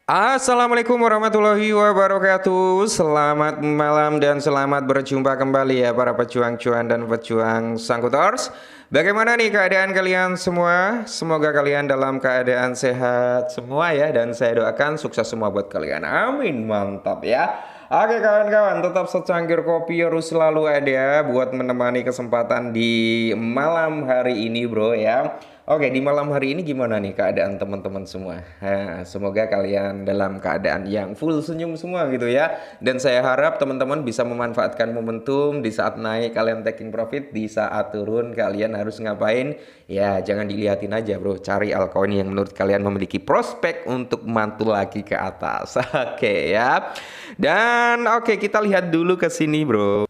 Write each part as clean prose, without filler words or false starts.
Assalamualaikum warahmatullahi wabarakatuh. Selamat malam dan selamat berjumpa kembali ya para pejuang cuan dan pejuang sangkutors. Bagaimana nih keadaan kalian semua? Semoga kalian dalam keadaan sehat semua ya, dan saya doakan sukses semua buat kalian. Amin, mantap ya. Oke kawan-kawan, tetap secangkir kopi harus selalu ada buat menemani kesempatan di malam hari ini bro ya. Oke, di malam hari ini gimana nih keadaan teman-teman semua? Semoga kalian dalam keadaan yang full senyum semua gitu ya. Dan saya harap teman-teman bisa memanfaatkan momentum di saat naik kalian taking profit, di saat turun kalian harus ngapain? Ya, jangan dilihatin aja bro, cari altcoin yang menurut kalian memiliki prospek untuk mantul lagi ke atas. Oke ya. Dan oke, kita lihat dulu ke sini bro.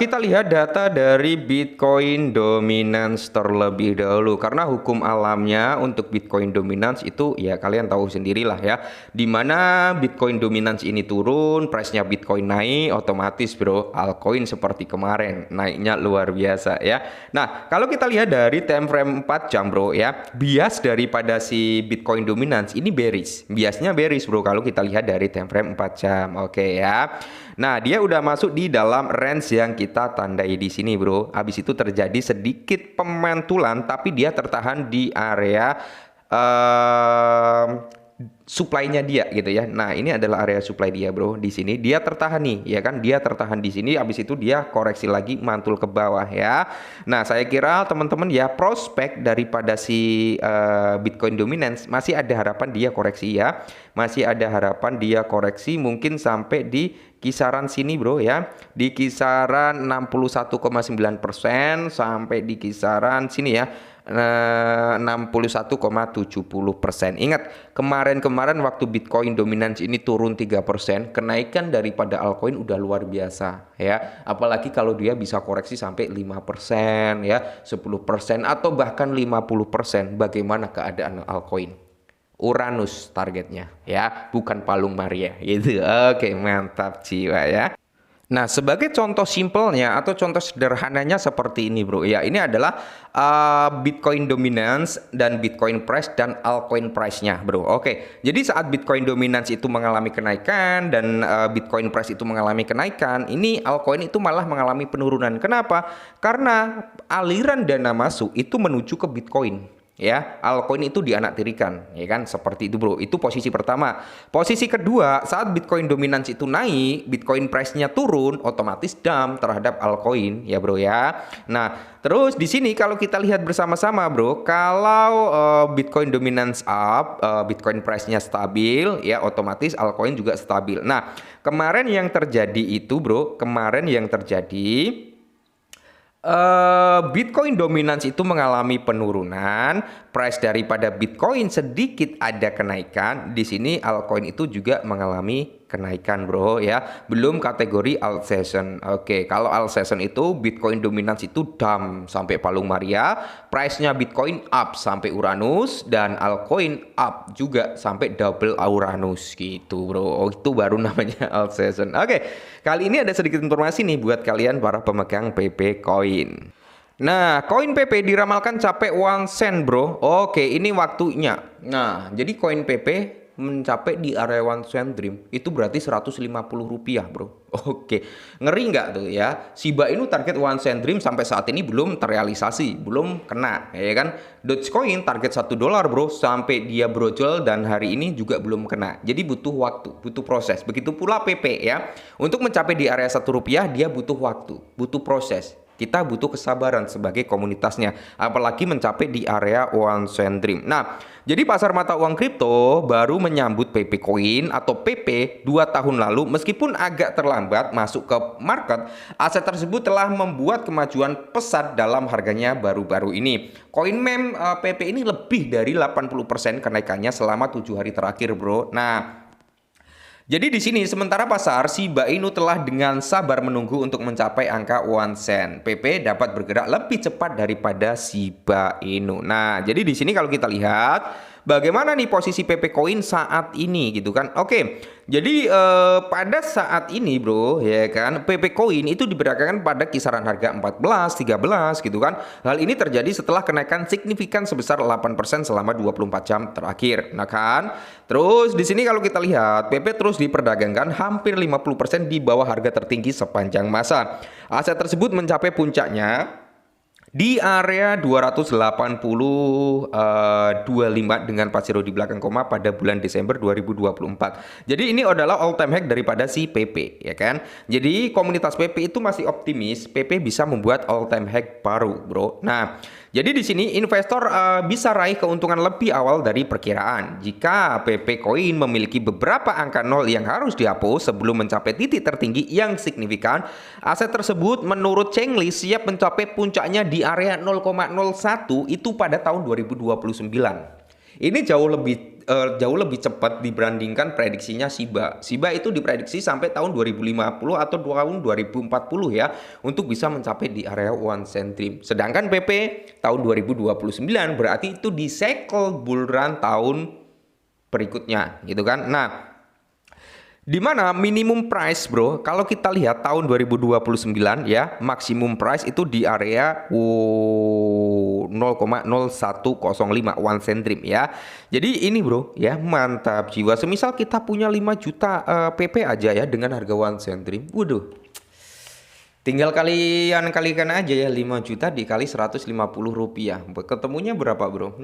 Kita lihat data dari Bitcoin Dominance terlebih dahulu, karena hukum alamnya untuk Bitcoin Dominance itu ya kalian tahu sendirilah ya, dimana Bitcoin Dominance ini turun, price-nya Bitcoin naik, otomatis bro altcoin seperti kemarin naiknya luar biasa ya. Nah kalau kita lihat dari time frame 4 jam bro ya, bias daripada si Bitcoin Dominance ini bearish, biasnya bearish bro kalau kita lihat dari time frame 4 jam. Oke ya. Nah, dia udah masuk di dalam range yang kita tandai di sini, bro. Habis itu terjadi sedikit pemantulan, tapi dia tertahan di area supply-nya dia gitu ya. Nah, ini adalah area supply dia, bro. Di sini dia tertahan nih, ya kan? Dia tertahan di sini. Habis itu dia koreksi lagi, mantul ke bawah ya. Nah, saya kira teman-teman ya, prospek daripada si Bitcoin Dominance masih ada harapan dia koreksi ya. Masih ada harapan dia koreksi mungkin sampai di kisaran sini bro ya, di kisaran 61,9% sampai di kisaran sini ya, 61,70%. Ingat kemarin-kemarin waktu Bitcoin Dominance ini turun 3%, kenaikan daripada altcoin udah luar biasa ya, apalagi kalau dia bisa koreksi sampai 5% ya, 10% atau bahkan 50%. Bagaimana keadaan altcoin? Uranus targetnya ya, bukan Palung Maria gitu. Oke, mantap jiwa ya. Nah, sebagai contoh simpelnya atau contoh sederhananya seperti ini bro ya, ini adalah Bitcoin Dominance dan Bitcoin Price dan altcoin price-nya bro. Oke, jadi saat Bitcoin Dominance itu mengalami kenaikan dan Bitcoin Price itu mengalami kenaikan, ini altcoin itu malah mengalami penurunan. Kenapa? Karena aliran dana masuk itu menuju ke Bitcoin ya, altcoin itu dianaktirikan ya kan, seperti itu bro. Itu posisi pertama. Posisi kedua, saat Bitcoin Dominance itu naik, Bitcoin price-nya turun, otomatis dump terhadap altcoin ya bro ya. Nah terus di sini kalau kita lihat bersama-sama bro, kalau Bitcoin Dominance up, Bitcoin price-nya stabil ya, otomatis altcoin juga stabil. Nah kemarin yang terjadi itu bro, kemarin yang terjadi Bitcoin Dominance itu mengalami penurunan, price daripada Bitcoin sedikit ada kenaikan. Di sini altcoin itu juga mengalami kenaikan bro ya, belum kategori alt session. Oke, kalau alt session itu Bitcoin Dominance itu dump sampai Palung Maria, price-nya Bitcoin up sampai Uranus, dan altcoin up juga sampai double Uranus gitu bro. Oh, itu baru namanya alt session. Oke, kali ini ada sedikit informasi nih buat kalian para pemegang PP Coin. Nah, koin PP diramalkan capai 1 sen bro. Oke, ini waktunya. Nah, jadi koin PP mencapai di area 1 sen dream itu berarti Rp150 bro. Oke, ngeri nggak tuh ya? Shiba Inu target 1 sen dream sampai saat ini belum terrealisasi, belum kena ya kan. Dogecoin target $1 bro, sampai dia brojol dan hari ini juga belum kena. Jadi butuh waktu, butuh proses. Begitu pula PP ya, untuk mencapai di area Rp1 dia butuh waktu, butuh proses. Kita butuh kesabaran sebagai komunitasnya, apalagi mencapai di area 1 sen dream. Nah, jadi pasar mata uang kripto baru menyambut PP Coin atau PP 2 tahun lalu. Meskipun agak terlambat masuk ke market, aset tersebut telah membuat kemajuan pesat dalam harganya baru-baru ini. Koin meme PP ini lebih dari 80% kenaikannya selama 7 hari terakhir bro. Nah, jadi di sini sementara pasar Shiba Inu telah dengan sabar menunggu untuk mencapai angka 1 sen. PP dapat bergerak lebih cepat daripada Shiba Inu. Nah, jadi di sini kalau kita lihat bagaimana nih posisi PP Coin saat ini gitu kan? Oke, jadi pada saat ini bro ya kan, PP Coin itu diperkirakan pada kisaran harga 14, 13 gitu kan. Hal ini terjadi setelah kenaikan signifikan sebesar 8% selama 24 jam terakhir. Nah kan, terus di sini kalau kita lihat PP terus diperdagangkan hampir 50% di bawah harga tertinggi sepanjang masa. Aset tersebut mencapai puncaknya di area 280,25 dengan pasiro di belakang koma pada bulan Desember 2024. Jadi ini adalah all time high daripada si PP ya kan. Jadi komunitas PP itu masih optimis PP bisa membuat all time high baru, bro. Nah, jadi di sini investor bisa raih keuntungan lebih awal dari perkiraan jika PP Coin memiliki beberapa angka nol yang harus dihapus sebelum mencapai titik tertinggi yang signifikan. Aset tersebut menurut Cheng Li siap mencapai puncaknya di area 0,01 itu pada tahun 2029. Ini jauh lebih cepat dibandingkan prediksinya Shiba. Shiba itu diprediksi sampai tahun 2050 atau tahun 2040 ya untuk bisa mencapai di area 1 centrim. Sedangkan PP tahun 2029 berarti itu di cycle bull run tahun berikutnya gitu kan. Nah, di mana minimum price bro, kalau kita lihat tahun 2029 ya, maksimum price itu di area 0,0105 1 centrim ya. Jadi ini bro ya, mantap jiwa. Semisal kita punya 5 juta PP aja ya dengan harga 1 centrim. Waduh, tinggal kalian kalikan aja ya, 5 juta dikali 150 rupiah. Ketemunya berapa bro?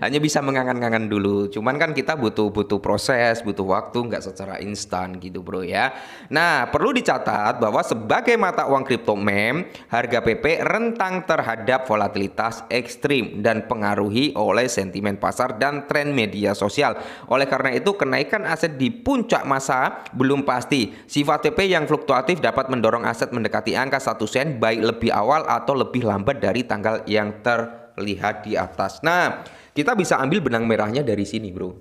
Hanya bisa mengangan-angan dulu. Cuman kan kita butuh proses, butuh waktu, nggak secara instan gitu bro ya. Nah, perlu dicatat bahwa sebagai mata uang kripto meme, harga PP rentang terhadap volatilitas ekstrim dan pengaruhi oleh sentimen pasar dan tren media sosial. Oleh karena itu, kenaikan aset di puncak masa belum pasti. Sifat PP yang fluktuatif dapat mendorong aset mendekati angka 1 sen baik lebih awal atau lebih lambat dari tanggal yang lihat di atas. Nah, kita bisa ambil benang merahnya dari sini, bro.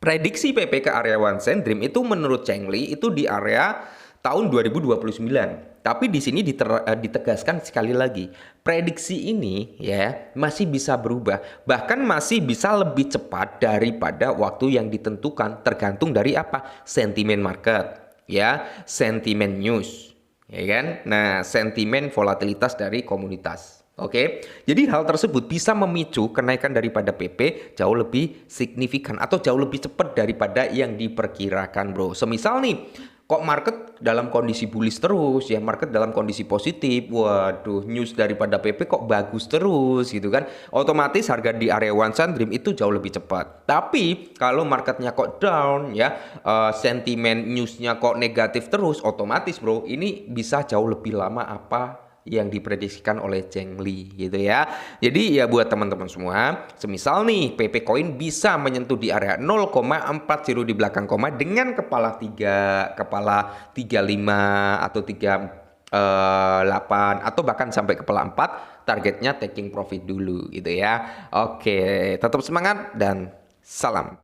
Prediksi PP ke area 1 centrim itu menurut Cheng Li itu di area tahun 2029. Tapi di sini ditegaskan sekali lagi, prediksi ini ya masih bisa berubah, bahkan masih bisa lebih cepat daripada waktu yang ditentukan, tergantung dari apa? Sentimen market, ya, sentimen news, ya kan? Nah, sentimen volatilitas dari komunitas. Oke, jadi hal tersebut bisa memicu kenaikan daripada PP jauh lebih signifikan atau jauh lebih cepat daripada yang diperkirakan, bro. Semisal nih, kok market dalam kondisi bullish terus ya, market dalam kondisi positif, waduh, news daripada PP kok bagus terus gitu kan, otomatis harga di area 1 centrim itu jauh lebih cepat. Tapi kalau marketnya kok down ya, sentimen newsnya kok negatif terus, otomatis bro ini bisa jauh lebih lama apa yang diprediksikan oleh Cheng Li gitu ya. Jadi ya buat teman-teman semua, semisal nih PP Coin bisa menyentuh di area 0,40 di belakang koma dengan kepala 3, kepala 35 atau 38 atau bahkan sampai kepala 4, targetnya taking profit dulu gitu ya. Oke, tetap semangat dan salam.